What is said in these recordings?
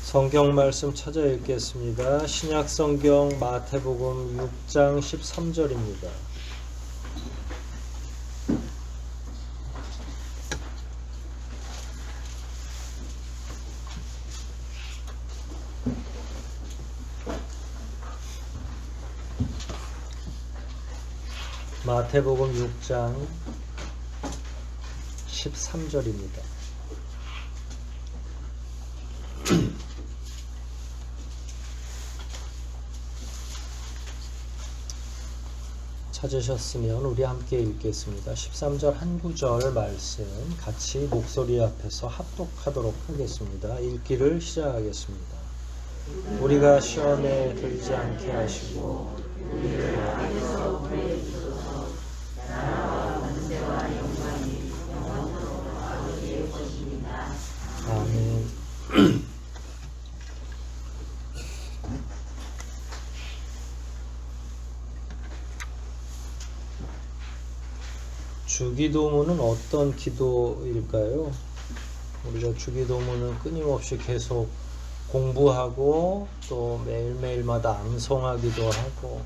성경 말씀 찾아 읽겠습니다. 신약 성경 마태복음 6장 13절입니다. 마태복음 6장 13절입니다. 찾으셨으면 우리 함께 읽겠습니다. 13절 한 구절 말씀 같이 목소리 앞에서 합독하도록 하겠습니다. 읽기를 시작하겠습니다. 우리가 시험에 들지 않게 하시고 우리를 악에서 구해 주소서. 나라와 권세와 영광이 영원토록 아버지의 것입니다. 아멘. 주기도문은 어떤 기도일까요? 우리가 주기도문은 끊임없이 계속 공부하고 또 매일매일마다 암송하기도 하고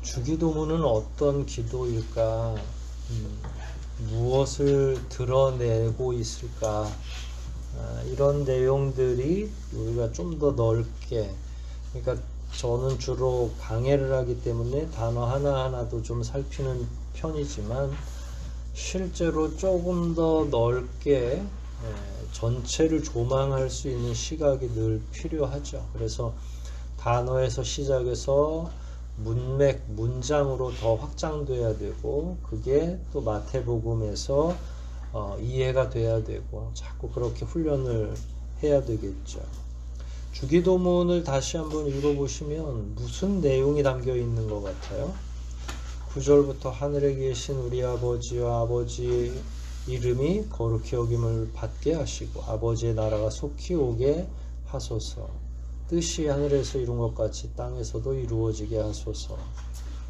주기도문은 어떤 기도일까? 무엇을 드러내고 있을까? 이런 내용들이 우리가 좀 더 넓게, 그러니까 저는 주로 강해를 하기 때문에 단어 하나하나도 좀 살피는 편이지만 실제로 조금 더 넓게 전체를 조망할 수 있는 시각이 늘 필요하죠. 그래서 단어에서 시작해서 문맥, 문장으로 더 확장돼야 되고 그게 또 마태복음에서 이해가 돼야 되고 자꾸 그렇게 훈련을 해야 되겠죠. 주기도문을 다시 한번 읽어보시면 무슨 내용이 담겨 있는 것 같아요? 9절부터 하늘에 계신 우리 아버지와 아버지의 이름이 거룩히 여김을 받게 하시고 아버지의 나라가 속히 오게 하소서. 뜻이 하늘에서 이룬 것 같이 땅에서도 이루어지게 하소서.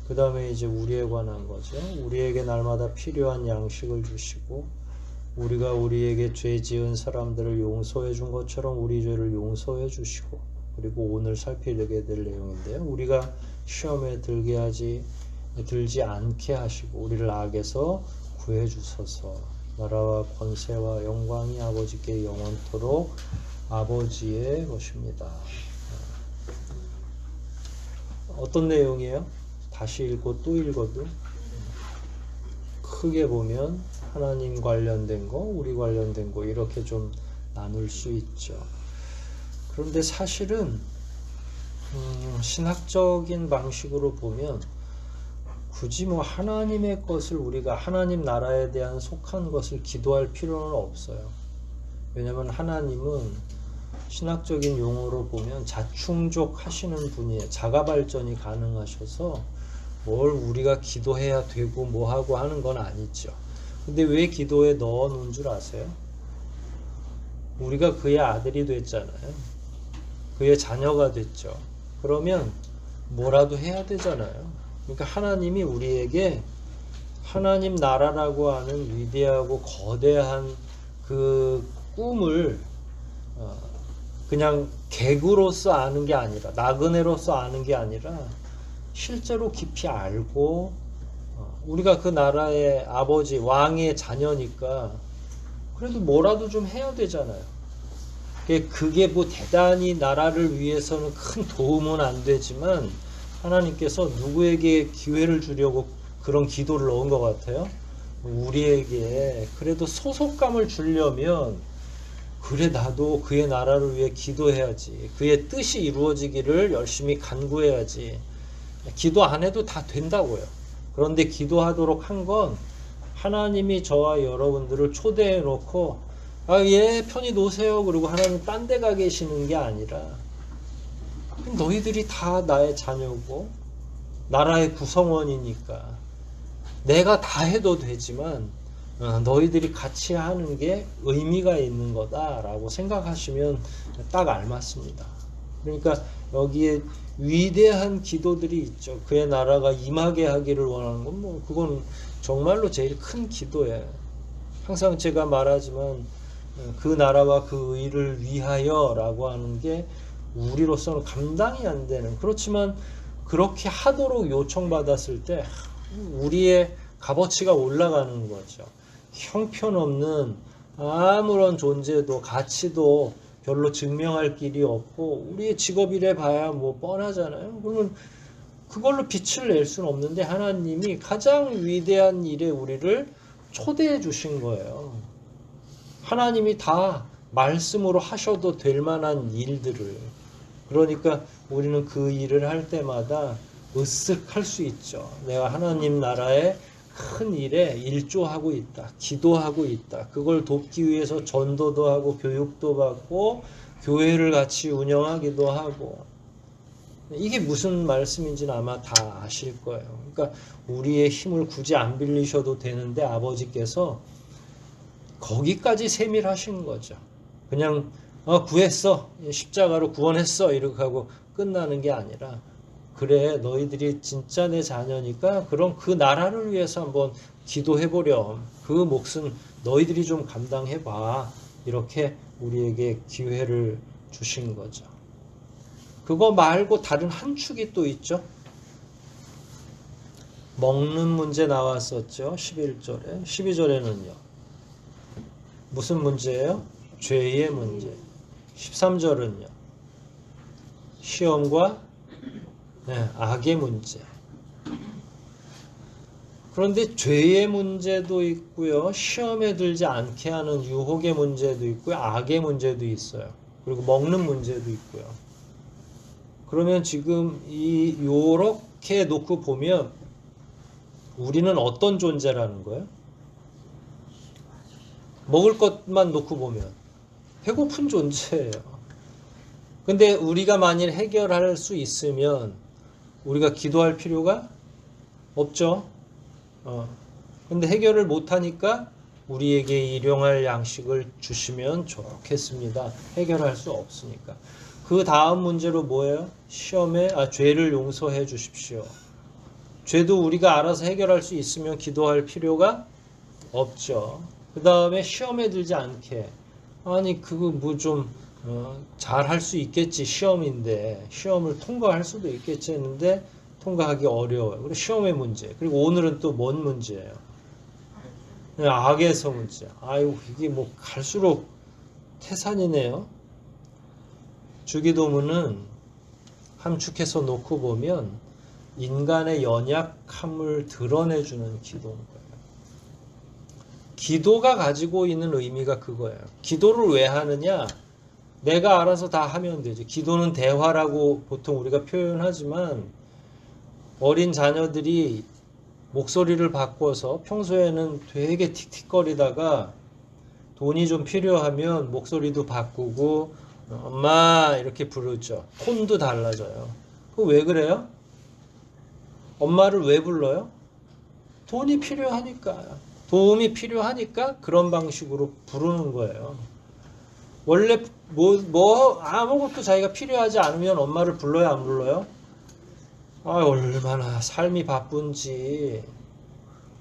그 다음에 이제 우리에 관한 거죠. 우리에게 날마다 필요한 양식을 주시고 우리가 우리에게 죄 지은 사람들을 용서해 준 것처럼 우리 죄를 용서해 주시고, 그리고 오늘 살피게 될 내용인데요. 우리가 시험에 들지 않게 하시고 우리를 악에서 구해 주소서. 나라와 권세와 영광이 아버지께 영원토록 아버지의 것입니다. 어떤 내용이에요? 다시 읽고 또 읽어도 크게 보면 하나님 관련된 거, 우리 관련된 거 이렇게 좀 나눌 수 있죠. 그런데 사실은 신학적인 방식으로 보면 굳이 뭐 하나님의 것을 우리가 하나님 나라에 대한 속한 것을 기도할 필요는 없어요. 왜냐하면 하나님은 신학적인 용어로 보면 자충족 하시는 분이에요. 자가 발전이 가능하셔서 뭘 우리가 기도해야 되고 뭐 하고 하는 건 아니죠. 근데 왜 기도에 넣어 놓은 줄 아세요? 우리가 그의 아들이 됐잖아요. 그의 자녀가 됐죠. 그러면 뭐라도 해야 되잖아요. 그러니까 하나님이 우리에게 하나님 나라라고 하는 위대하고 거대한 그 꿈을 그냥 개그로서 아는 게 아니라, 나그네로서 아는 게 아니라 실제로 깊이 알고 우리가 그 나라의 아버지, 왕의 자녀니까 그래도 뭐라도 좀 해야 되잖아요. 그게 뭐 대단히 나라를 위해서는 큰 도움은 안 되지만 하나님께서 누구에게 기회를 주려고 그런 기도를 넣은 것 같아요? 우리에게 그래도 소속감을 주려면 그래 나도 그의 나라를 위해 기도해야지. 그의 뜻이 이루어지기를 열심히 간구해야지. 기도 안 해도 다 된다고요. 그런데 기도하도록 한 건 하나님이 저와 여러분들을 초대해 놓고 예 편히 노세요 그리고 하나님 딴 데 가 계시는 게 아니라 너희들이 다 나의 자녀고 나라의 구성원이니까 내가 다 해도 되지만 너희들이 같이 하는 게 의미가 있는 거다라고 생각하시면 딱 알맞습니다. 그러니까 여기에 위대한 기도들이 있죠. 그의 나라가 임하게 하기를 원하는 건 뭐 그건 정말로 제일 큰 기도예요. 항상 제가 말하지만 그 나라와 그 의를 위하여라고 하는 게 우리로서는 감당이 안 되는, 그렇지만 그렇게 하도록 요청받았을 때 우리의 값어치가 올라가는 거죠. 형편없는 아무런 존재도 가치도 별로 증명할 길이 없고 우리의 직업이래 봐야 뭐 뻔하잖아요. 그러면 그걸로 빛을 낼 수는 없는데 하나님이 가장 위대한 일에 우리를 초대해 주신 거예요. 하나님이 다 말씀으로 하셔도 될 만한 일들을. 그러니까 우리는 그 일을 할 때마다 으쓱할 수 있죠. 내가 하나님 나라의 큰 일에 일조하고 있다. 기도하고 있다. 그걸 돕기 위해서 전도도 하고 교육도 받고 교회를 같이 운영하기도 하고. 이게 무슨 말씀인지는 아마 다 아실 거예요. 그러니까 우리의 힘을 굳이 안 빌리셔도 되는데 아버지께서 거기까지 세밀하신 거죠. 그냥 구했어. 십자가로 구원했어. 이렇게 하고 끝나는 게 아니라 그래 너희들이 진짜 내 자녀니까 그럼 그 나라를 위해서 한번 기도해보렴. 그 몫은 너희들이 좀 감당해봐. 이렇게 우리에게 기회를 주신 거죠. 그거 말고 다른 한 축이 또 있죠. 먹는 문제 나왔었죠. 11절에. 12절에는요. 무슨 문제예요? 죄의 문제. 13절은요. 시험과 악의 문제. 그런데 죄의 문제도 있고요. 시험에 들지 않게 하는 유혹의 문제도 있고요. 악의 문제도 있어요. 그리고 먹는 문제도 있고요. 그러면 지금 요렇게 놓고 보면 우리는 어떤 존재라는 거예요? 먹을 것만 놓고 보면 배고픈 존재예요. 근데 우리가 만일 해결할 수 있으면 우리가 기도할 필요가 없죠. 근데 해결을 못하니까 우리에게 일용할 양식을 주시면 좋겠습니다. 해결할 수 없으니까. 그 다음 문제로 뭐예요? 죄를 용서해 주십시오. 죄도 우리가 알아서 해결할 수 있으면 기도할 필요가 없죠. 그 다음에 시험에 들지 않게. 아니 그거 뭐 좀 잘 할 수 있겠지. 시험인데 시험을 통과할 수도 있겠지 했는데 통과하기 어려워요. 그리고 시험의 문제. 그리고 오늘은 또 뭔 문제예요? 악에서 문제. 아이고 이게 뭐 갈수록 태산이네요. 주기도문은 함축해서 놓고 보면 인간의 연약함을 드러내주는 기도인 거예요. 기도가 가지고 있는 의미가 그거예요. 기도를 왜 하느냐? 내가 알아서 다 하면 되죠. 기도는 대화라고 보통 우리가 표현하지만 어린 자녀들이 목소리를 바꿔서 평소에는 되게 틱틱거리다가 돈이 좀 필요하면 목소리도 바꾸고 엄마 이렇게 부르죠. 톤도 달라져요. 그거 왜 그래요? 엄마를 왜 불러요? 돈이 필요하니까. 도움이 필요하니까 그런 방식으로 부르는 거예요. 원래 아무것도 자기가 필요하지 않으면 엄마를 불러요, 안 불러요? 얼마나 삶이 바쁜지.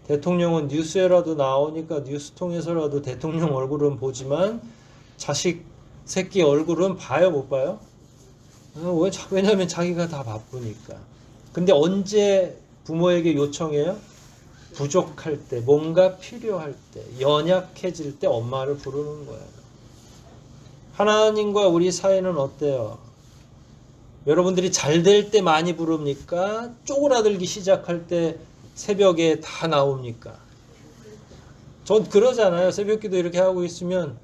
대통령은 뉴스에라도 나오니까 뉴스 통해서라도 대통령 얼굴은 보지만 자식 새끼 얼굴은 봐요, 못 봐요? 왜냐면 자기가 다 바쁘니까. 근데 언제 부모에게 요청해요? 부족할 때, 뭔가 필요할 때, 연약해질 때 엄마를 부르는 거예요. 하나님과 우리 사이는 어때요? 여러분들이 잘 될 때 많이 부릅니까? 쪼그라들기 시작할 때 새벽에 다 나옵니까? 전 그러잖아요. 새벽기도 이렇게 하고 있으면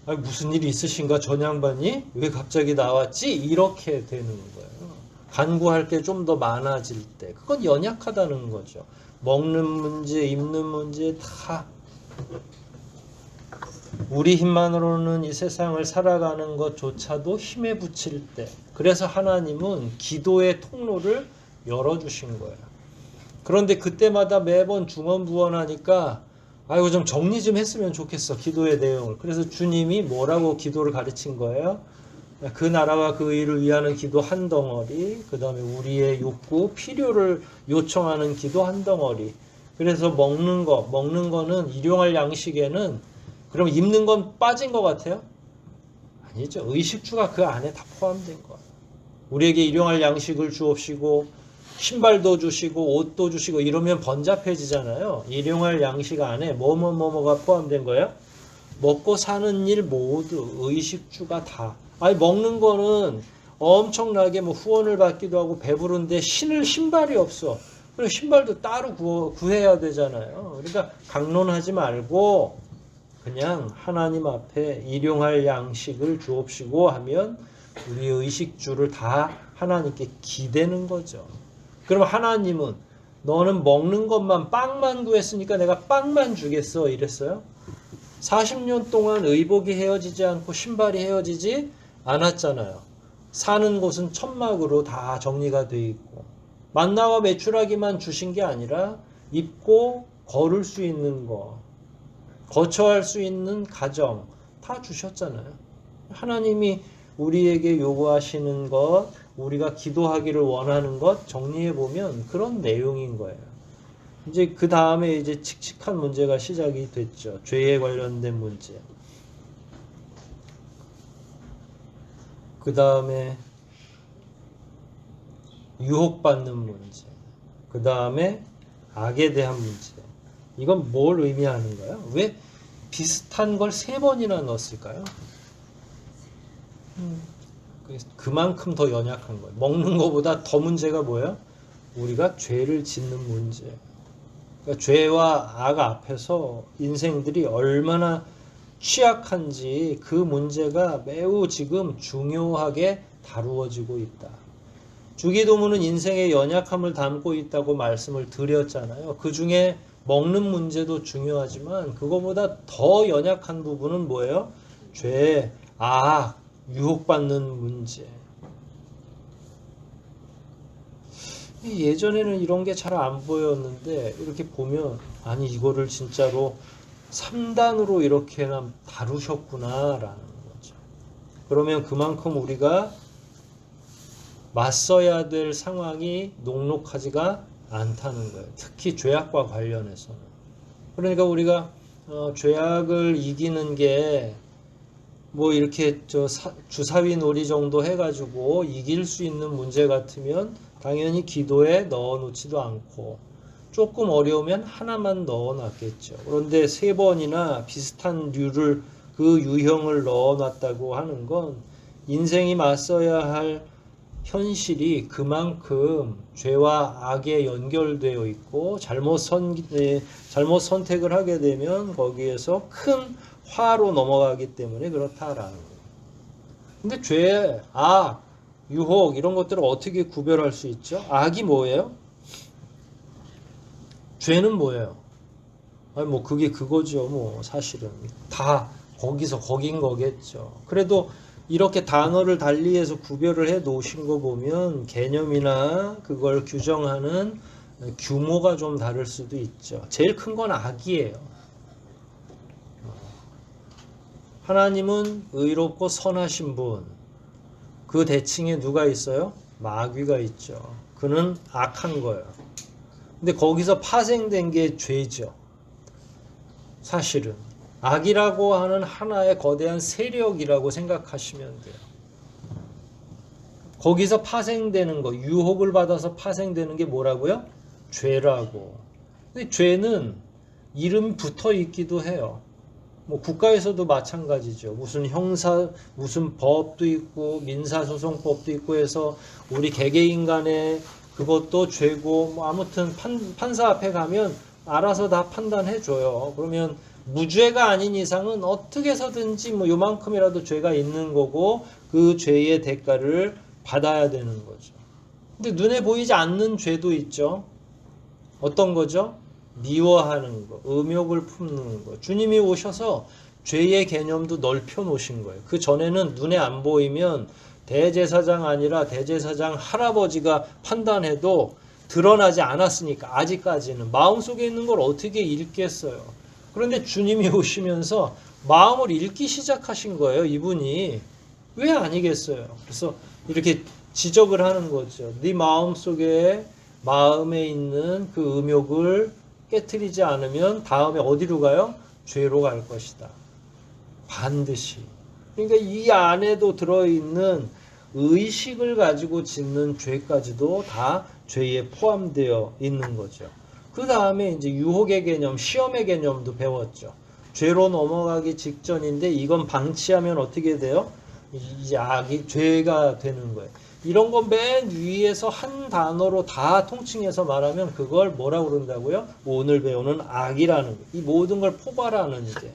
무슨 일이 있으신가? 전 양반이 왜 갑자기 나왔지? 이렇게 되는 거예요. 간구할 게 좀 더 많아질 때. 그건 연약하다는 거죠. 먹는 문제, 입는 문제 다 우리 힘만으로는 이 세상을 살아가는 것조차도 힘에 부칠 때. 그래서 하나님은 기도의 통로를 열어주신 거예요. 그런데 그때마다 매번 중언부언하니까 좀 정리 좀 했으면 좋겠어. 기도의 내용을. 그래서 주님이 뭐라고 기도를 가르친 거예요? 그 나라와 그 의를 위하는 기도 한 덩어리, 그 다음에 우리의 욕구, 필요를 요청하는 기도 한 덩어리, 그래서 먹는 거는 일용할 양식에는 그럼 입는 건 빠진 것 같아요? 아니죠. 의식주가 그 안에 다 포함된 거예요. 우리에게 일용할 양식을 주옵시고 신발도 주시고 옷도 주시고 이러면 번잡해지잖아요. 일용할 양식 안에 뭐가 포함된 거예요? 먹고 사는 일 모두 의식주가 다. 아니 먹는 거는 엄청나게 뭐 후원을 받기도 하고 배부른데 신을 신발이 없어. 그리고 신발도 따로 구해야 되잖아요. 그러니까 강론하지 말고 그냥 하나님 앞에 일용할 양식을 주옵시고 하면 우리 의식주를 다 하나님께 기대는 거죠. 그럼 하나님은 너는 먹는 것만 빵만 구했으니까 내가 빵만 주겠어 이랬어요? 40년 동안 의복이 헤어지지 않고 신발이 헤어지지 않았잖아요. 사는 곳은 천막으로 다 정리가 돼 있고 만나와 메추라기만 주신 게 아니라 입고 걸을 수 있는 거, 거처할 수 있는 가정 다 주셨잖아요. 하나님이 우리에게 요구하시는 것, 우리가 기도하기를 원하는 것 정리해 보면 그런 내용인 거예요. 이제 그 다음에 이제 칙칙한 문제가 시작이 됐죠. 죄에 관련된 문제. 그 다음에 유혹받는 문제. 그 다음에 악에 대한 문제. 이건 뭘 의미하는 거예요? 왜 비슷한 걸 3번이나 넣었을까요? 그만큼 더 연약한 거예요. 먹는 것보다 더 문제가 뭐예요? 우리가 죄를 짓는 문제. 그러니까 죄와 악 앞에서 인생들이 얼마나 취약한지 그 문제가 매우 지금 중요하게 다루어지고 있다. 주기도문은 인생의 연약함을 담고 있다고 말씀을 드렸잖아요. 그 중에 먹는 문제도 중요하지만 그거보다 더 연약한 부분은 뭐예요? 죄, 악, 유혹받는 문제. 예전에는 이런 게 잘 안 보였는데 이렇게 보면 아니 이거를 진짜로 3단으로 이렇게나 다루셨구나 라는 거죠. 그러면 그만큼 우리가 맞서야 될 상황이 녹록하지가 않다는 거예요. 특히 죄악과 관련해서는. 그러니까 우리가 죄악을 이기는 게 뭐 이렇게 주사위 놀이 정도 해가지고 이길 수 있는 문제 같으면 당연히 기도에 넣어놓지도 않고 조금 어려우면 하나만 넣어놨겠죠. 그런데 3번이나 비슷한 류를 그 유형을 넣어놨다고 하는 건 인생이 맞서야 할 현실이 그만큼 죄와 악에 연결되어 있고 잘못 선택을 하게 되면 거기에서 큰 화로 넘어가기 때문에 그렇다라는 거예요. 근데 죄, 악, 유혹 이런 것들을 어떻게 구별할 수 있죠? 악이 뭐예요? 죄는 뭐예요? 아니 뭐 그게 그거죠. 뭐 사실은 다 거긴 거겠죠. 그래도 이렇게 단어를 달리해서 구별을 해 놓으신 거 보면 개념이나 그걸 규정하는 규모가 좀 다를 수도 있죠. 제일 큰 건 악이에요. 하나님은 의롭고 선하신 분. 그 대칭에 누가 있어요? 마귀가 있죠. 그는 악한 거예요. 근데 거기서 파생된 게 죄죠. 사실은. 악이라고 하는 하나의 거대한 세력이라고 생각하시면 돼요. 거기서 파생되는 거, 유혹을 받아서 파생되는 게 뭐라고요? 죄라고. 근데 죄는 이름 붙어 있기도 해요. 뭐 국가에서도 마찬가지죠. 무슨 법도 있고 민사소송법도 있고 해서 우리 개개인 간에 그것도 죄고 뭐 아무튼 판사 앞에 가면 알아서 다 판단해 줘요. 그러면 무죄가 아닌 이상은 어떻게 해서든지 뭐 요만큼이라도 죄가 있는 거고 그 죄의 대가를 받아야 되는 거죠. 근데 눈에 보이지 않는 죄도 있죠. 어떤 거죠? 미워하는 거, 음욕을 품는 거. 주님이 오셔서 죄의 개념도 넓혀 놓으신 거예요. 그 전에는 눈에 안 보이면 대제사장 아니라 대제사장 할아버지가 판단해도 드러나지 않았으니까 아직까지는 마음속에 있는 걸 어떻게 읽겠어요. 그런데 주님이 오시면서 마음을 읽기 시작하신 거예요. 이분이. 왜 아니겠어요. 그래서 이렇게 지적을 하는 거죠. 네 마음에 있는 그 음욕을 깨트리지 않으면 다음에 어디로 가요? 죄로 갈 것이다. 반드시. 그러니까 이 안에도 들어있는 의식을 가지고 짓는 죄까지도 다 죄에 포함되어 있는 거죠. 그 다음에 이제 유혹의 개념, 시험의 개념도 배웠죠. 죄로 넘어가기 직전인데 이건 방치하면 어떻게 돼요? 이제 악이 죄가 되는 거예요. 이런 건 맨 위에서 한 단어로 다 통칭해서 말하면 그걸 뭐라고 그런다고요? 오늘 배우는 악이라는 거예요. 이 모든 걸 포괄하는 이제.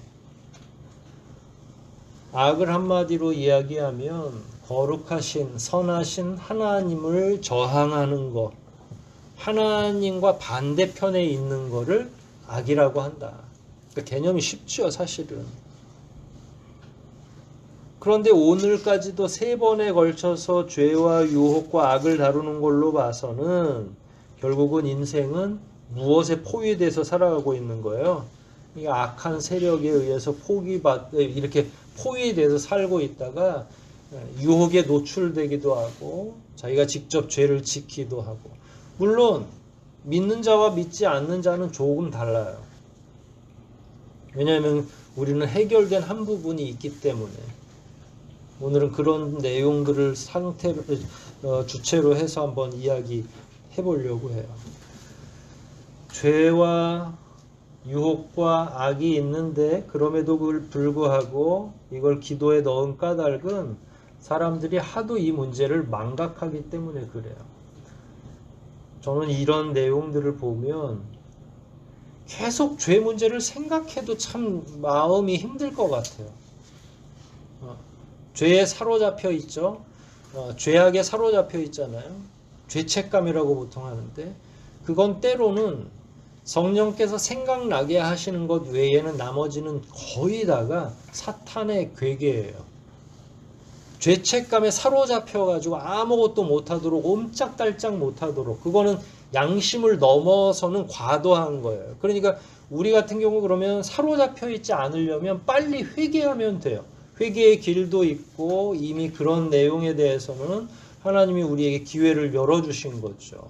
악을 한마디로 이야기하면 거룩하신 선하신 하나님을 저항하는 것, 하나님과 반대편에 있는 거를 악이라고 한다. 그러니까 개념이 쉽죠, 사실은. 그런데 오늘까지도 3번에 걸쳐서 죄와 유혹과 악을 다루는 걸로 봐서는 결국은 인생은 무엇에 포위돼서 살아가고 있는 거예요. 이 악한 세력에 의해서 이렇게 포위돼서 살고 있다가 유혹에 노출되기도 하고 자기가 직접 죄를 짓기도 하고. 물론 믿는 자와 믿지 않는 자는 조금 달라요. 왜냐하면 우리는 해결된 한 부분이 있기 때문에. 오늘은 그런 내용들을 주체로 해서 한번 이야기해 보려고 해요. 죄와 유혹과 악이 있는데 그럼에도 불구하고 이걸 기도에 넣은 까닭은 사람들이 하도 이 문제를 망각하기 때문에 그래요. 저는 이런 내용들을 보면 계속 죄 문제를 생각해도 참 마음이 힘들 것 같아요. 죄에 사로잡혀 있죠. 죄악에 사로잡혀 있잖아요. 죄책감이라고 보통 하는데 그건 때로는 성령께서 생각나게 하시는 것 외에는 나머지는 거의 다가 사탄의 괴계예요. 죄책감에 사로잡혀 가지고 아무것도 못하도록 옴짝달짝 못하도록 그거는 양심을 넘어서는 과도한 거예요. 그러니까 우리 같은 경우 그러면 사로잡혀 있지 않으려면 빨리 회개하면 돼요. 회개의 길도 있고 이미 그런 내용에 대해서는 하나님이 우리에게 기회를 열어주신 거죠.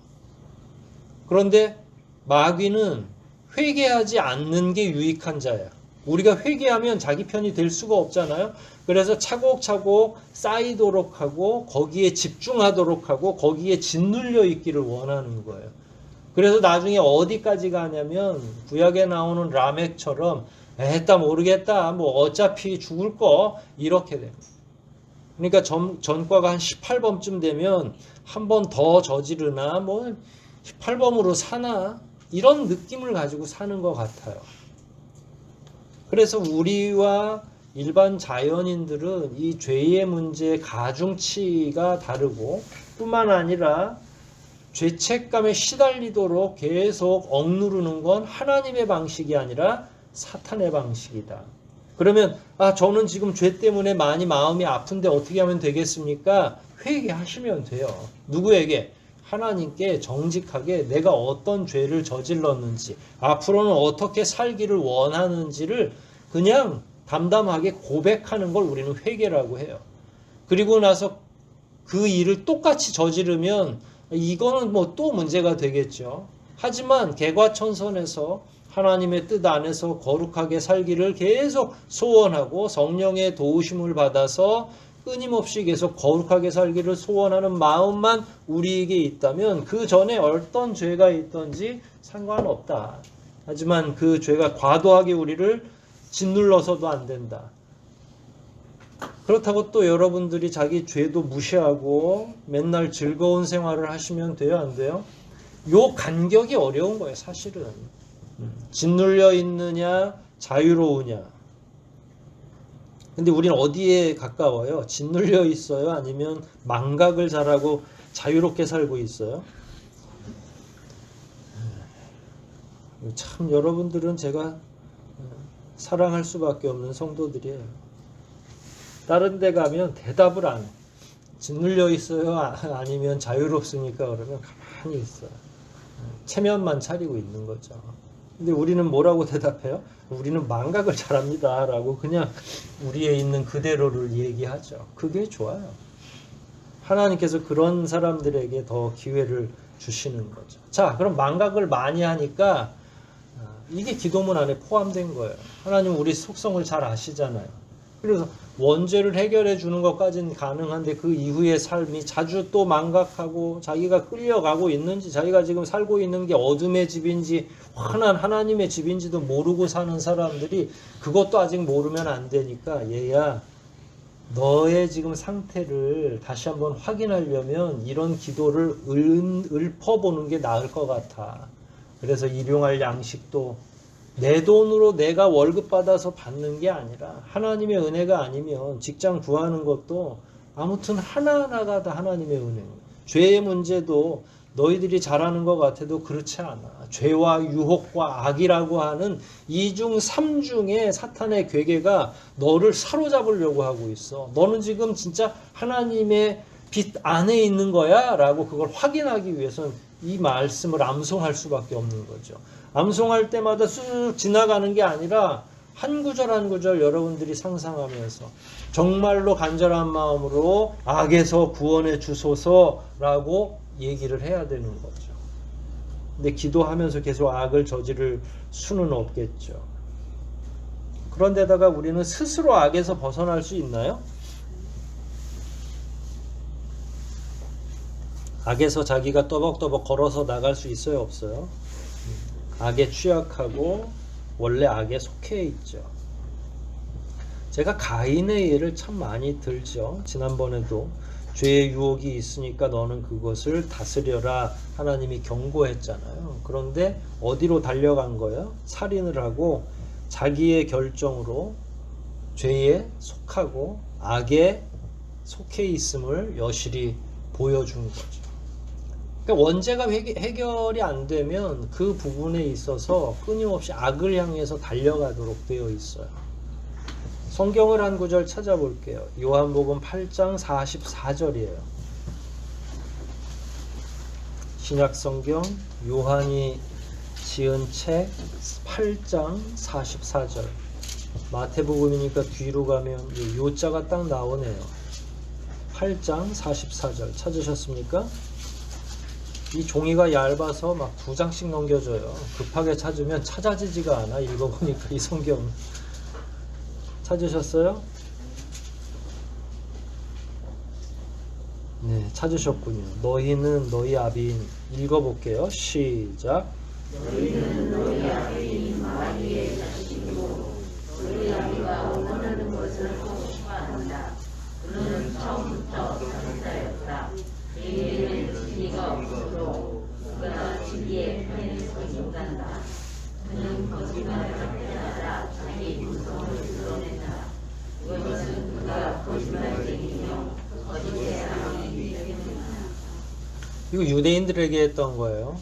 그런데 마귀는 회개하지 않는 게 유익한 자야. 우리가 회개하면 자기 편이 될 수가 없잖아요. 그래서 차곡차곡 쌓이도록 하고 거기에 집중하도록 하고 거기에 짓눌려 있기를 원하는 거예요. 그래서 나중에 어디까지 가냐면 구약에 나오는 라멕처럼 에따 모르겠다 뭐 어차피 죽을 거 이렇게 됩니다. 그러니까 전과가 한 18범쯤 되면 한 번 더 저지르나 뭐 18범으로 사나 이런 느낌을 가지고 사는 것 같아요. 그래서 우리와 일반 자연인들은 이 죄의 문제의 가중치가 다르고 뿐만 아니라 죄책감에 시달리도록 계속 억누르는 건 하나님의 방식이 아니라 사탄의 방식이다. 그러면 저는 지금 죄 때문에 많이 마음이 아픈데 어떻게 하면 되겠습니까? 회개하시면 돼요. 누구에게? 하나님께 정직하게 내가 어떤 죄를 저질렀는지 앞으로는 어떻게 살기를 원하는지를 그냥 담담하게 고백하는 걸 우리는 회개라고 해요. 그리고 나서 그 일을 똑같이 저지르면 이거는 뭐 또 문제가 되겠죠. 하지만 개과천선에서 하나님의 뜻 안에서 거룩하게 살기를 계속 소원하고 성령의 도우심을 받아서 끊임없이 계속 거룩하게 살기를 소원하는 마음만 우리에게 있다면 그 전에 어떤 죄가 있든지 상관없다. 하지만 그 죄가 과도하게 우리를 짓눌러서도 안 된다. 그렇다고 또 여러분들이 자기 죄도 무시하고 맨날 즐거운 생활을 하시면 돼요? 안 돼요? 요 간격이 어려운 거예요, 사실은. 짓눌려 있느냐, 자유로우냐. 근데 우리는 어디에 가까워요? 짓눌려 있어요? 아니면 망각을 잘하고 자유롭게 살고 있어요? 참 여러분들은 제가 사랑할 수밖에 없는 성도들이에요. 다른 데 가면 대답을 안 해요. 짓눌려 있어요? 아니면 자유롭습니까? 그러면 가만히 있어요. 체면만 차리고 있는 거죠. 근데 우리는 뭐라고 대답해요? 우리는 망각을 잘합니다 라고 그냥 우리에 있는 그대로를 얘기하죠. 그게 좋아요. 하나님께서 그런 사람들에게 더 기회를 주시는 거죠. 자, 그럼 망각을 많이 하니까 이게 기도문 안에 포함된 거예요. 하나님 우리 속성을 잘 아시잖아요. 그래서 원죄를 해결해 주는 것까지는 가능한데 그 이후의 삶이 자주 또 망각하고 자기가 끌려가고 있는지 자기가 지금 살고 있는 게 어둠의 집인지 환한 하나님의 집인지도 모르고 사는 사람들이 그것도 아직 모르면 안 되니까 얘야 너의 지금 상태를 다시 한번 확인하려면 이런 기도를 읊어보는 게 나을 것 같아. 그래서 일용할 양식도 내 돈으로 내가 월급 받아서 받는 게 아니라 하나님의 은혜가 아니면 직장 구하는 것도 아무튼 하나하나가 다 하나님의 은혜. 죄의 문제도 너희들이 잘하는 것 같아도 그렇지 않아. 죄와 유혹과 악이라고 하는 이중 삼중의 사탄의 괴계가 너를 사로잡으려고 하고 있어. 너는 지금 진짜 하나님의 빛 안에 있는 거야? 라고 그걸 확인하기 위해서는 이 말씀을 암송할 수밖에 없는 거죠. 암송할 때마다 쑥 지나가는 게 아니라 한 구절 한 구절 여러분들이 상상하면서 정말로 간절한 마음으로 악에서 구원해 주소서라고 얘기를 해야 되는 거죠. 근데 기도하면서 계속 악을 저지를 수는 없겠죠. 그런데다가 우리는 스스로 악에서 벗어날 수 있나요? 악에서 자기가 떠벅떠벅 걸어서 나갈 수 있어요? 없어요? 악에 취약하고 원래 악에 속해 있죠. 제가 가인의 예를 참 많이 들죠. 지난번에도 죄의 유혹이 있으니까 너는 그것을 다스려라 하나님이 경고했잖아요. 그런데 어디로 달려간 거예요? 살인을 하고 자기의 결정으로 죄에 속하고 악에 속해 있음을 여실히 보여준 거죠. 그러니까 원죄가 해결이 안 되면 그 부분에 있어서 끊임없이 악을 향해서 달려가도록 되어 있어요. 성경을 한 구절 찾아볼게요. 요한복음 8장 44절이에요. 신약성경 요한이 지은 책 8장 44절. 마태복음이니까 뒤로 가면 요자가 딱 나오네요. 8장 44절 찾으셨습니까? 이 종이가 얇아서 막 2장씩 넘겨줘요. 급하게 찾으면 찾아지지가 않아. 읽어보니까 이 성경 찾으셨어요? 네, 찾으셨군요. 너희는 너희 아비인 읽어볼게요. 시작. 너희는 너희 아비인 마귀의 자식이고 너희 아비가 원하는 것을 하고 싶어한다. 그는 처음부터 전사였다. 그에게는 진리가 없으므로 그가 진리의 편에 서 있단다. 그는 거짓말을 하다가 자기 구성을 드러낸다. 그것은 그가 거짓말쟁이며 거짓의 사람이기 때문이다. 이거 유대인들에게 했던 거예요.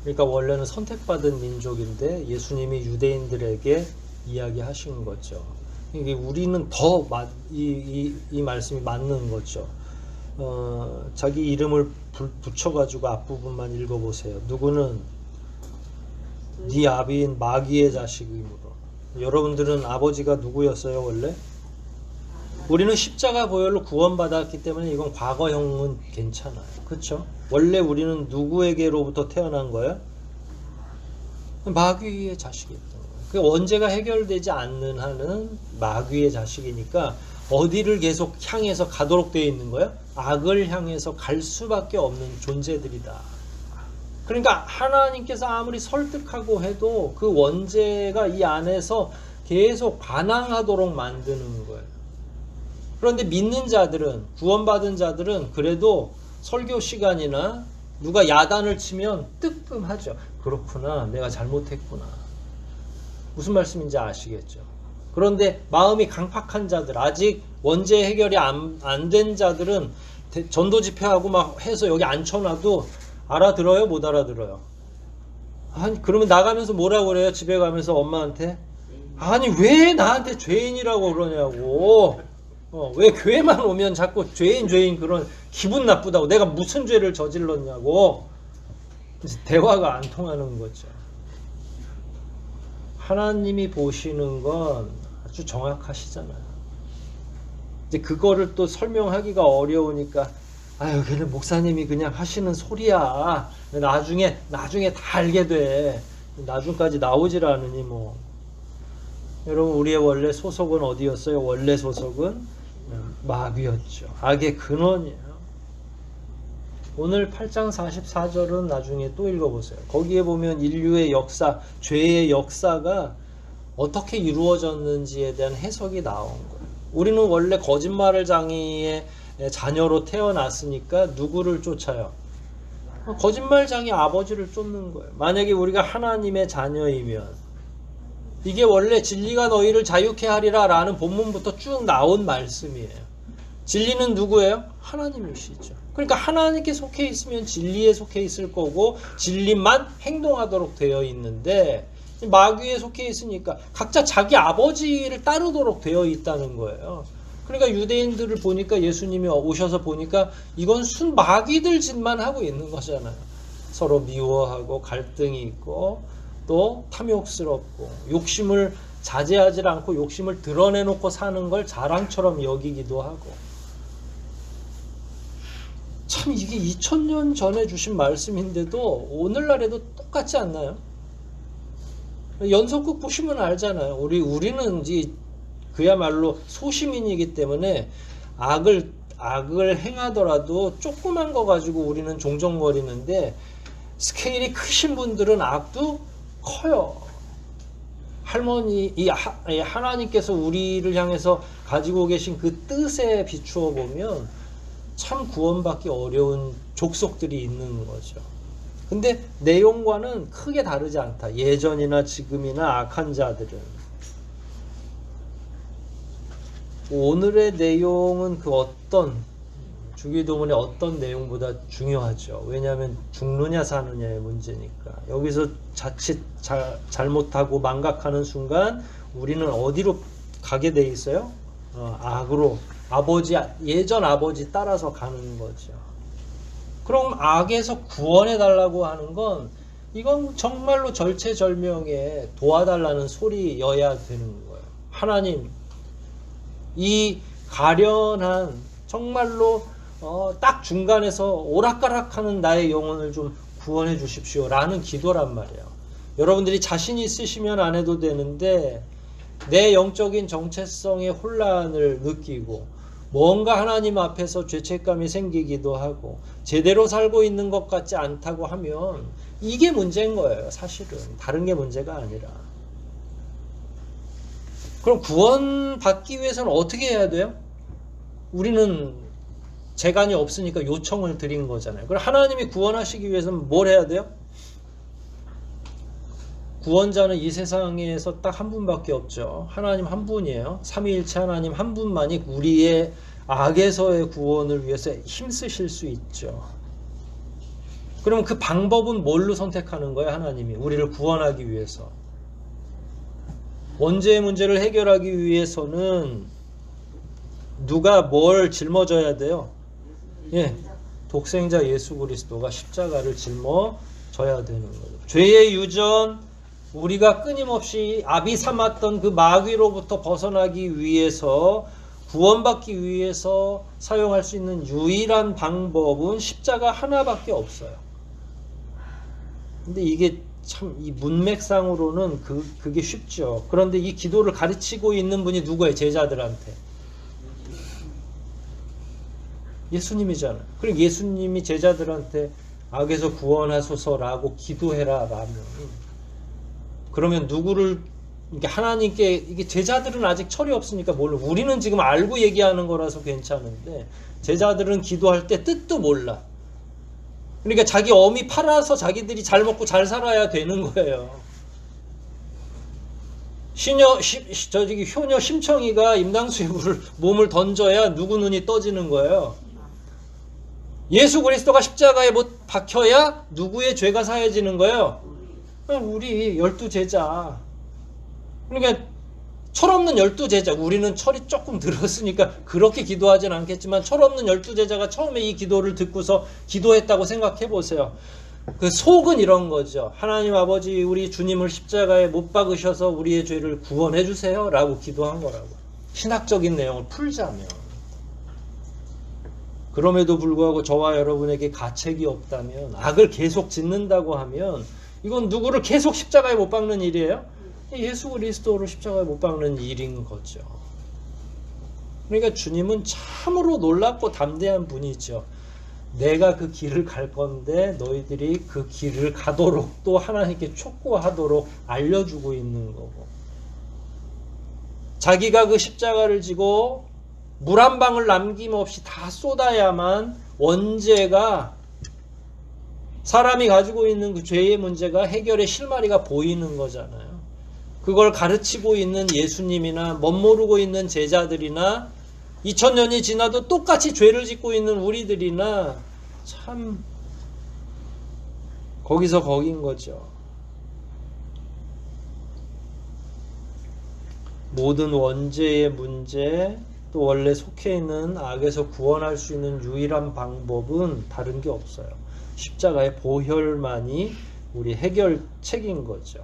그러니까 원래는 선택받은 민족인데 예수님이 유대인들에게 이야기하신 거죠. 이게 우리는 더 이 말씀이 맞는 거죠. 자기 이름을 붙여가지고 앞부분만 읽어보세요. 누구는 네 아비인 마귀의 자식이므로. 여러분들은 아버지가 누구였어요 원래? 우리는 십자가 보혈로 구원받았기 때문에 이건 과거형은 괜찮아요. 그렇죠? 원래 우리는 누구에게로부터 태어난 거예요? 마귀의 자식이었던 거예요. 그 원죄가 해결되지 않는 한은 마귀의 자식이니까 어디를 계속 향해서 가도록 되어 있는 거예요? 악을 향해서 갈 수밖에 없는 존재들이다. 그러니까 하나님께서 아무리 설득하고 해도 그 원죄가 이 안에서 계속 반항하도록 만드는 거예요. 그런데 믿는 자들은, 구원받은 자들은 그래도 설교 시간이나 누가 야단을 치면 뜨끔하죠. 그렇구나, 내가 잘못했구나. 무슨 말씀인지 아시겠죠? 그런데 마음이 강팍한 자들, 아직 원죄 해결이 안 된 자들은 전도 집회하고 막 해서 여기 앉혀놔도 알아들어요? 못 알아들어요? 아니, 그러면 나가면서 뭐라고 그래요? 집에 가면서 엄마한테? 아니, 왜 나한테 죄인이라고 그러냐고. 왜 교회만 오면 자꾸 죄인 그런 기분 나쁘다고, 내가 무슨 죄를 저질렀냐고. 대화가 안 통하는 거죠. 하나님이 보시는 건 아주 정확하시잖아요. 이제 그거를 또 설명하기가 어려우니까 아유, 걔는 목사님이 그냥 하시는 소리야. 나중에 다 알게 돼. 나중까지 나오질 않으니 뭐. 여러분 우리의 원래 소속은 어디였어요? 원래 소속은 마귀였죠. 악의 근원이에요. 오늘 8장 44절은 나중에 또 읽어보세요. 거기에 보면 인류의 역사, 죄의 역사가 어떻게 이루어졌는지에 대한 해석이 나온 거예요. 우리는 원래 거짓말을 장이의 자녀로 태어났으니까 누구를 쫓아요? 거짓말장이 아버지를 쫓는 거예요. 만약에 우리가 하나님의 자녀이면 이게 원래 진리가 너희를 자유케 하리라 라는 본문부터 쭉 나온 말씀이에요. 진리는 누구예요? 하나님이시죠. 그러니까 하나님께 속해 있으면 진리에 속해 있을 거고 진리만 행동하도록 되어 있는데 마귀에 속해 있으니까 각자 자기 아버지를 따르도록 되어 있다는 거예요. 그러니까 유대인들을 보니까 예수님이 오셔서 보니까 이건 순 마귀들 짓만 하고 있는 거잖아요. 서로 미워하고 갈등이 있고 또 탐욕스럽고 욕심을 자제하지 않고 욕심을 드러내놓고 사는 걸 자랑처럼 여기기도 하고. 참 이게 2000년 전에 주신 말씀인데도 오늘날에도 똑같지 않나요? 연속극 보시면 알잖아요. 우리는 이제 그야말로 소시민이기 때문에 악을 행하더라도 조그만 거 가지고 우리는 종종거리는데 스케일이 크신 분들은 악도 커요. 하나님께서 우리를 향해서 가지고 계신 그 뜻에 비추어 보면 참 구원받기 어려운 족속들이 있는 거죠. 근데 내용과는 크게 다르지 않다. 예전이나 지금이나 악한 자들은. 오늘의 내용은 그 어떤 주기도문의 어떤 내용보다 중요하죠. 왜냐하면 죽느냐 사느냐의 문제니까. 여기서 자칫 잘못하고 망각하는 순간 우리는 어디로 가게 돼 있어요? 악으로 예전 아버지 따라서 가는 거죠. 그럼 악에서 구원해 달라고 하는 건 이건 정말로 절체절명에 도와달라는 소리여야 되는 거예요. 하나님, 이 가련한 정말로 딱 중간에서 오락가락하는 나의 영혼을 좀 구원해 주십시오 라는 기도란 말이에요. 여러분들이 자신 있으시면 안 해도 되는데 내 영적인 정체성의 혼란을 느끼고 뭔가 하나님 앞에서 죄책감이 생기기도 하고 제대로 살고 있는 것 같지 않다고 하면 이게 문제인 거예요. 사실은 다른 게 문제가 아니라. 그럼 구원받기 위해서는 어떻게 해야 돼요? 우리는 재간이 없으니까 요청을 드린 거잖아요. 그럼 하나님이 구원하시기 위해서는 뭘 해야 돼요? 구원자는 이 세상에서 딱 한 분밖에 없죠. 하나님 한 분이에요. 삼위일체 하나님 한 분만이 우리의 악에서의 구원을 위해서 힘쓰실 수 있죠. 그럼 그 방법은 뭘로 선택하는 거예요? 하나님이 우리를 구원하기 위해서. 원죄의 문제를 해결하기 위해서는 누가 뭘 짊어져야 돼요? 독생자 예수 그리스도가 십자가를 짊어져야 되는 거죠. 죄의 유전, 우리가 끊임없이 압이 삼았던 그 마귀로부터 벗어나기 위해서 구원받기 위해서 사용할 수 있는 유일한 방법은 십자가 하나밖에 없어요. 근데 이게 참 이 문맥상으로는 그게 쉽죠. 그런데 이 기도를 가르치고 있는 분이 누구예요? 제자들한테. 예수님이잖아요. 그럼 예수님이 제자들한테 악에서 구원하소서라고 기도해라 라면 그러면 누구를 이게 하나님께 이게 제자들은 아직 철이 없으니까 몰라. 우리는 지금 알고 얘기하는 거라서 괜찮은데 제자들은 기도할 때 뜻도 몰라. 그러니까 자기 어미 팔아서 자기들이 잘 먹고 잘 살아야 되는 거예요. 효녀 심청이가 임당수에 몸을 던져야 누구 눈이 떠지는 거예요. 예수 그리스도가 십자가에 못 박혀야 누구의 죄가 사해지는 거예요? 우리 12제자. 그러니까 철없는 12제자. 우리는 철이 조금 들었으니까 그렇게 기도하진 않겠지만 철없는 12제자가 처음에 이 기도를 듣고서 기도했다고 생각해 보세요. 그 속은 이런 거죠. 하나님 아버지, 우리 주님을 십자가에 못 박으셔서 우리의 죄를 구원해 주세요 라고 기도한 거라고. 신학적인 내용을 풀자면. 그럼에도 불구하고 저와 여러분에게 가책이 없다면, 악을 계속 짓는다고 하면 이건 누구를 계속 십자가에 못 박는 일이에요? 예수 그리스도를 십자가에 못 박는 일인 거죠. 그러니까 주님은 참으로 놀랍고 담대한 분이죠. 내가 그 길을 갈 건데 너희들이 그 길을 가도록 또 하나님께 촉구하도록 알려주고 있는 거고, 자기가 그 십자가를 지고 물 한 방울 남김없이 다 쏟아야만 원죄가, 사람이 가지고 있는 그 죄의 문제가 해결의 실마리가 보이는 거잖아요. 그걸 가르치고 있는 예수님이나 멋모르고 있는 제자들이나 2000년이 지나도 똑같이 죄를 짓고 있는 우리들이나 참 거기서 거긴 거죠. 모든 원죄의 문제, 또 원래 속해 있는 악에서 구원할 수 있는 유일한 방법은 다른 게 없어요. 십자가의 보혈만이 우리 해결책인 거죠.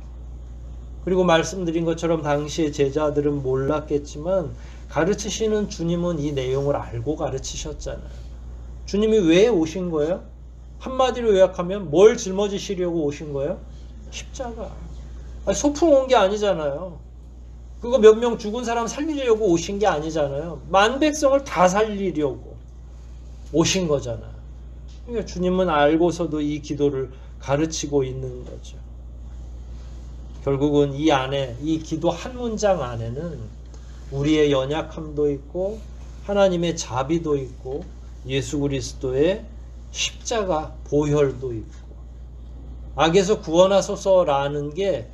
그리고 말씀드린 것처럼 당시의 제자들은 몰랐겠지만 가르치시는 주님은 이 내용을 알고 가르치셨잖아요. 주님이 왜 오신 거예요? 한마디로 요약하면 뭘 짊어지시려고 오신 거예요? 십자가. 아니, 소풍 온 게 아니잖아요. 그거 몇 명 죽은 사람 살리려고 오신 게 아니잖아요. 만백성을 다 살리려고 오신 거잖아요. 그러니까 주님은 알고서도 이 기도를 가르치고 있는 거죠. 결국은 이 안에, 이 기도 한 문장 안에는 우리의 연약함도 있고 하나님의 자비도 있고 예수 그리스도의 십자가 보혈도 있고, 악에서 구원하소서라는 게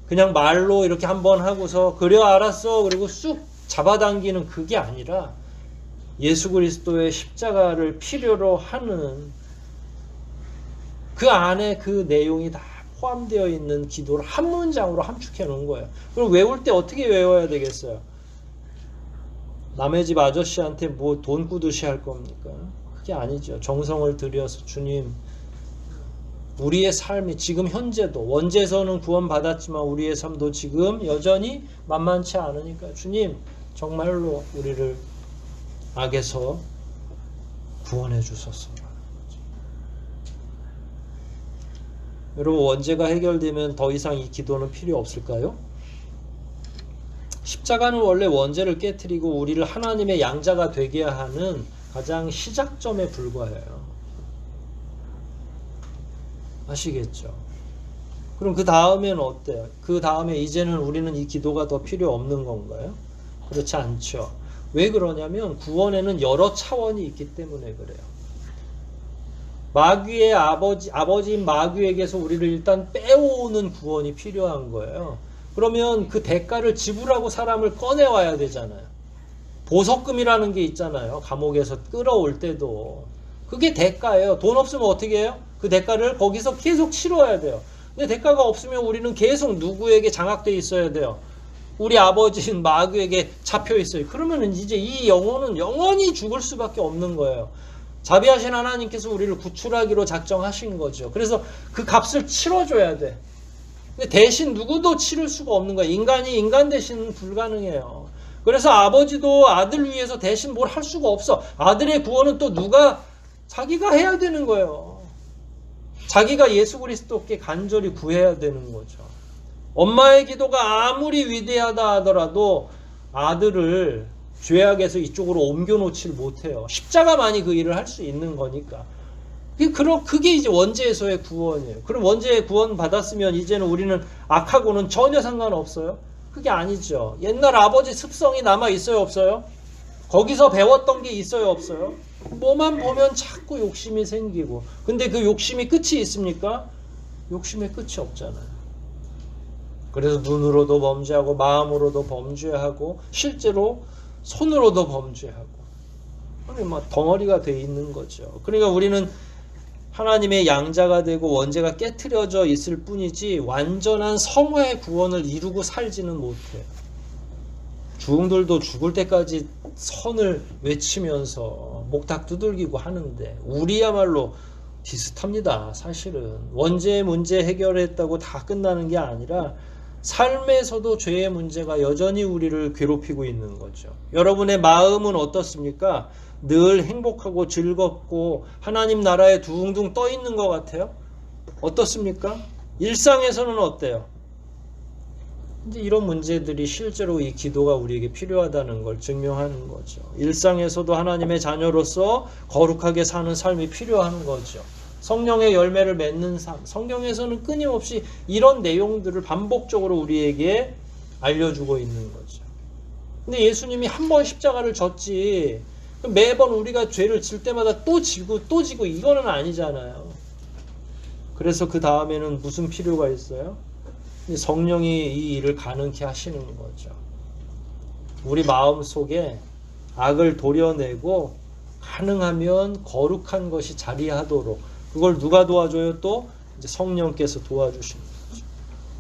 그냥 말로 이렇게 한번 하고서 그래 알았어 그리고 쑥 잡아당기는 그게 아니라 예수 그리스도의 십자가를 필요로 하는 그 안에 그 내용이 다 포함되어 있는 기도를 한 문장으로 함축해 놓은 거예요. 그럼 외울 때 어떻게 외워야 되겠어요? 남의 집 아저씨한테 뭐 돈 꾸듯이 할 겁니까? 그게 아니죠. 정성을 들여서 주님, 우리의 삶이 지금 현재도, 원죄에서는 구원받았지만 우리의 삶도 지금 여전히 만만치 않으니까 주님 정말로 우리를 악에서 구원해 주소서. 여러분, 원죄가 해결되면 더 이상 이 기도는 필요 없을까요? 십자가는 원래 원죄를 깨트리고 우리를 하나님의 양자가 되게 하는 가장 시작점에 불과해요. 아시겠죠? 그럼 그 다음에는 어때요? 그 다음에 이제는 우리는 이 기도가 더 필요 없는 건가요? 그렇지 않죠. 왜 그러냐면 구원에는 여러 차원이 있기 때문에 그래요. 마귀의 아버지인 마귀에게서 우리를 일단 빼오는 구원이 필요한 거예요. 그러면 그 대가를 지불하고 사람을 꺼내와야 되잖아요. 보석금이라는 게 있잖아요. 감옥에서 끌어올 때도. 그게 대가예요. 돈 없으면 어떻게 해요? 그 대가를 거기서 계속 치러야 돼요. 근데 대가가 없으면 우리는 계속 누구에게 장악되어 있어야 돼요. 우리 아버지인 마귀에게 잡혀 있어요. 그러면 이제 이 영혼은 영원히 죽을 수밖에 없는 거예요. 자비하신 하나님께서 우리를 구출하기로 작정하신 거죠. 그래서 그 값을 치러줘야 돼. 근데 대신 누구도 치를 수가 없는 거예요. 인간이 인간 대신 불가능해요. 그래서 아버지도 아들 위해서 대신 뭘 할 수가 없어. 아들의 구원은 또 누가 자기가 해야 되는 거예요. 자기가 예수 그리스도께 간절히 구해야 되는 거죠. 엄마의 기도가 아무리 위대하다 하더라도 아들을 죄악에서 이쪽으로 옮겨놓질 못해요. 십자가만이 그 일을 할 수 있는 거니까. 그게 이제 원죄에서의 구원이에요. 그럼 원죄의 구원 받았으면 이제는 우리는 악하고는 전혀 상관없어요? 그게 아니죠. 옛날 아버지 습성이 남아 있어요, 없어요? 거기서 배웠던 게 있어요, 없어요? 뭐만 보면 자꾸 욕심이 생기고. 근데 그 욕심이 끝이 있습니까? 욕심의 끝이 없잖아요. 그래서 눈으로도 범죄하고 마음으로도 범죄하고 실제로 손으로도 범죄하고. 아니, 막 덩어리가 돼 있는 거죠. 그러니까 우리는 하나님의 양자가 되고 원죄가 깨트려져 있을 뿐이지 완전한 성화의 구원을 이루고 살지는 못해요. 주웅들도 죽을 때까지 선을 외치면서 목탁 두들기고 하는데 우리야말로 비슷합니다. 사실은 원죄의 문제 해결했다고 다 끝나는 게 아니라 삶에서도 죄의 문제가 여전히 우리를 괴롭히고 있는 거죠. 여러분의 마음은 어떻습니까? 늘 행복하고 즐겁고 하나님 나라에 둥둥 떠 있는 것 같아요? 어떻습니까? 일상에서는 어때요? 이제 이런 문제들이 실제로 이 기도가 우리에게 필요하다는 걸 증명하는 거죠. 일상에서도 하나님의 자녀로서 거룩하게 사는 삶이 필요한 거죠. 성령의 열매를 맺는 삶. 성경에서는 끊임없이 이런 내용들을 반복적으로 우리에게 알려주고 있는 거죠. 근데 예수님이 한 번 십자가를 졌지 매번 우리가 죄를 질 때마다 또 지고 이거는 아니잖아요. 그래서 그 다음에는 무슨 필요가 있어요? 성령이 이 일을 가능케 하시는 거죠. 우리 마음 속에 악을 도려내고 가능하면 거룩한 것이 자리하도록 그걸 누가 도와줘요? 또 이제 성령께서 도와주시는 거죠.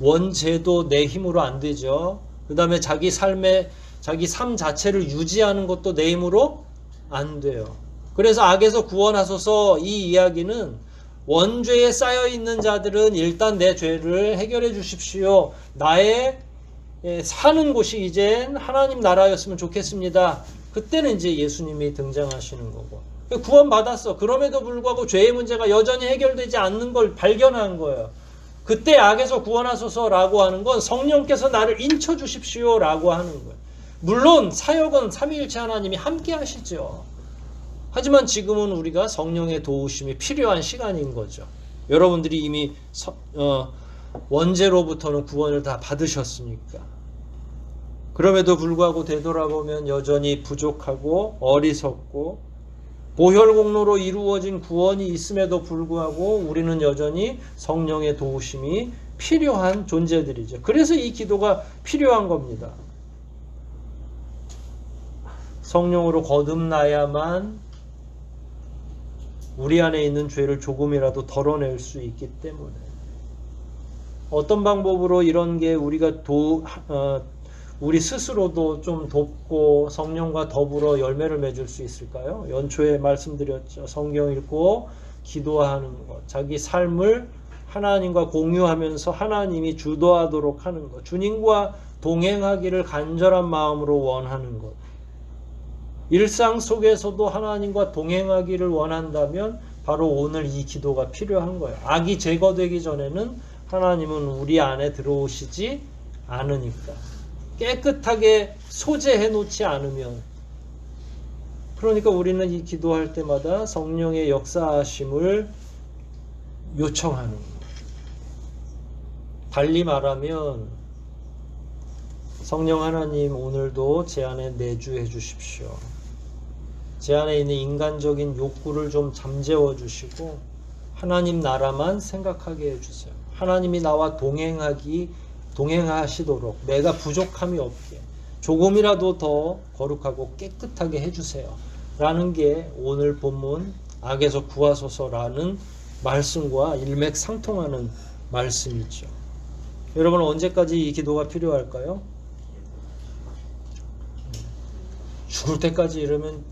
원죄도 내 힘으로 안 되죠. 그 다음에 자기 삶 자체를 유지하는 것도 내 힘으로 안 돼요. 그래서 악에서 구원하소서 이 이야기는 원죄에 쌓여있는 자들은 일단 내 죄를 해결해 주십시오. 나의 사는 곳이 이젠 하나님 나라였으면 좋겠습니다. 그때는 이제 예수님이 등장하시는 거고. 구원받았어. 그럼에도 불구하고 죄의 문제가 여전히 해결되지 않는 걸 발견한 거예요. 그때 악에서 구원하소서라고 하는 건 성령께서 나를 인쳐 주십시오라고 하는 거예요. 물론 사역은 삼위일체 하나님이 함께 하시죠. 하지만 지금은 우리가 성령의 도우심이 필요한 시간인 거죠. 여러분들이 이미 원죄로부터는 구원을 다 받으셨으니까. 그럼에도 불구하고 되돌아보면 여전히 부족하고 어리석고 보혈공로로 이루어진 구원이 있음에도 불구하고 우리는 여전히 성령의 도우심이 필요한 존재들이죠. 그래서 이 기도가 필요한 겁니다. 성령으로 거듭나야만 우리 안에 있는 죄를 조금이라도 덜어낼 수 있기 때문에 어떤 방법으로 이런 게 우리가 우리 스스로도 좀 돕고 성령과 더불어 열매를 맺을 수 있을까요? 연초에 말씀드렸죠. 성경 읽고 기도하는 것, 자기 삶을 하나님과 공유하면서 하나님이 주도하도록 하는 것, 주님과 동행하기를 간절한 마음으로 원하는 것. 일상 속에서도 하나님과 동행하기를 원한다면 바로 오늘 이 기도가 필요한 거예요. 악이 제거되기 전에는 하나님은 우리 안에 들어오시지 않으니까. 깨끗하게 소재해 놓지 않으면. 그러니까 우리는 이 기도할 때마다 성령의 역사하심을 요청하는 거예요. 달리 말하면 성령 하나님 오늘도 제 안에 내주해 주십시오. 제 안에 있는 인간적인 욕구를 좀 잠재워 주시고 하나님 나라만 생각하게 해주세요. 하나님이 나와 동행하시도록 내가 부족함이 없게 조금이라도 더 거룩하고 깨끗하게 해주세요. 라는 게 오늘 본문 악에서 구하소서라는 말씀과 일맥상통하는 말씀이죠. 여러분 언제까지 이 기도가 필요할까요? 죽을 때까지 이러면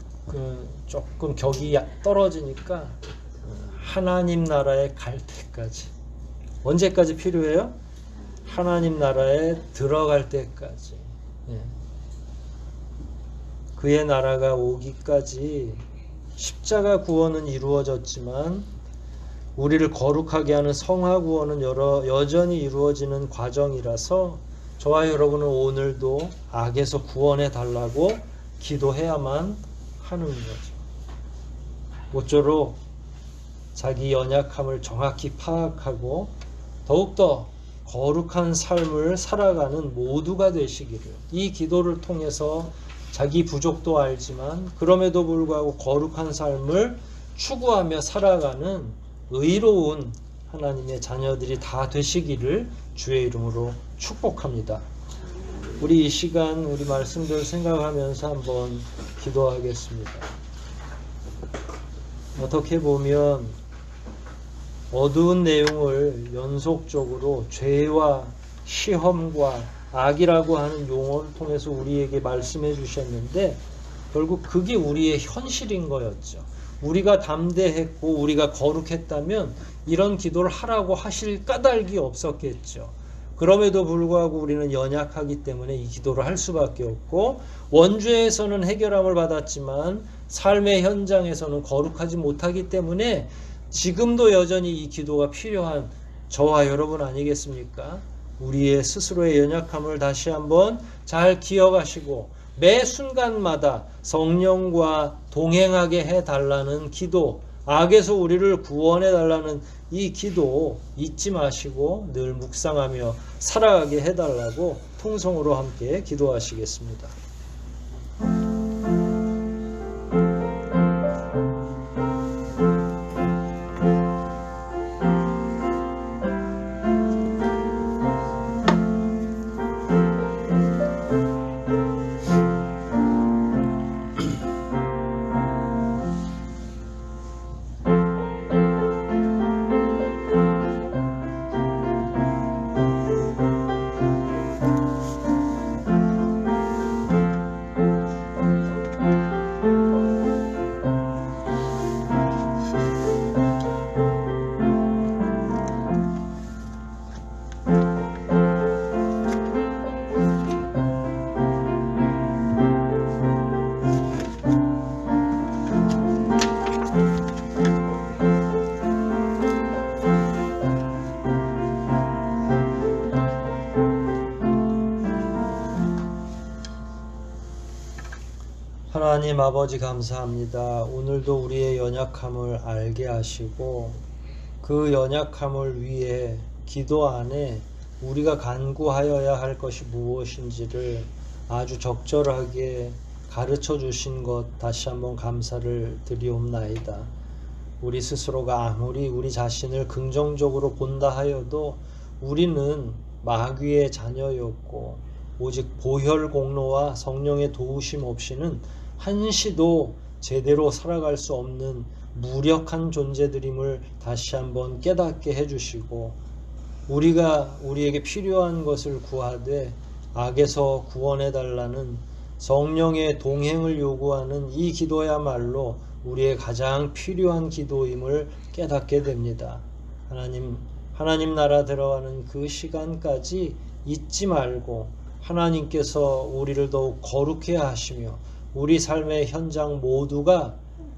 조금 격이 떨어지니까 하나님 나라에 갈 때까지. 언제까지 필요해요? 하나님 나라에 들어갈 때까지. 그의 나라가 오기까지 십자가 구원은 이루어졌지만 우리를 거룩하게 하는 성화 구원은 여전히 이루어지는 과정이라서 저와 여러분은 오늘도 악에서 구원해 달라고 기도해야만 하는 거죠. 모쪼록 자기 연약함을 정확히 파악하고 더욱더 거룩한 삶을 살아가는 모두가 되시기를 이 기도를 통해서 자기 부족도 알지만 그럼에도 불구하고 거룩한 삶을 추구하며 살아가는 의로운 하나님의 자녀들이 다 되시기를 주의 이름으로 축복합니다. 우리 이 시간 우리 말씀들 생각하면서 한번 기도하겠습니다. 어떻게 보면 어두운 내용을 연속적으로 죄와 시험과 악이라고 하는 용어를 통해서 우리에게 말씀해 주셨는데 결국 그게 우리의 현실인 거였죠. 우리가 담대했고 우리가 거룩했다면 이런 기도를 하라고 하실 까닭이 없었겠죠. 그럼에도 불구하고 우리는 연약하기 때문에 이 기도를 할 수밖에 없고 원죄에서는 해결함을 받았지만 삶의 현장에서는 거룩하지 못하기 때문에 지금도 여전히 이 기도가 필요한 저와 여러분 아니겠습니까? 우리의 스스로의 연약함을 다시 한번 잘 기억하시고 매 순간마다 성령과 동행하게 해달라는 기도, 악에서 우리를 구원해 달라는 이 기도 잊지 마시고 늘 묵상하며 살아가게 해달라고 통성으로 함께 기도하시겠습니다. 하나님 아버지 감사합니다. 오늘도 우리의 연약함을 알게 하시고 그 연약함을 위해 기도 안에 우리가 간구하여야 할 것이 무엇인지를 아주 적절하게 가르쳐 주신 것 다시 한번 감사를 드리옵나이다. 우리 스스로가 아무리 우리 자신을 긍정적으로 본다 하여도 우리는 마귀의 자녀였고 오직 보혈 공로와 성령의 도우심 없이는 한시도 제대로 살아갈 수 없는 무력한 존재들임을 다시 한번 깨닫게 해주시고 우리가 우리에게 필요한 것을 구하되 악에서 구원해달라는 성령의 동행을 요구하는 이 기도야말로 우리의 가장 필요한 기도임을 깨닫게 됩니다. 하나님 나라 들어가는 그 시간까지 잊지 말고 하나님께서 우리를 더욱 거룩해 하시며 우리 삶의 현장 모두가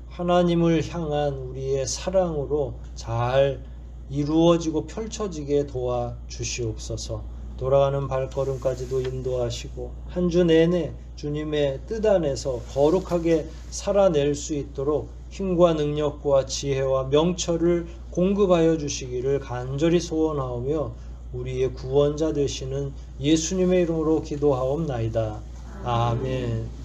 하나님을 향한 우리의 사랑으로 잘 이루어지고 펼쳐지게 도와주시옵소서. 돌아가는 발걸음까지도 인도하시고 한 주 내내 주님의 뜻 안에서 거룩하게 살아낼 수 있도록 힘과 능력과 지혜와 명철을 공급하여 주시기를 간절히 소원하오며 우리의 구원자 되시는 예수님의 이름으로 기도하옵나이다. 아멘.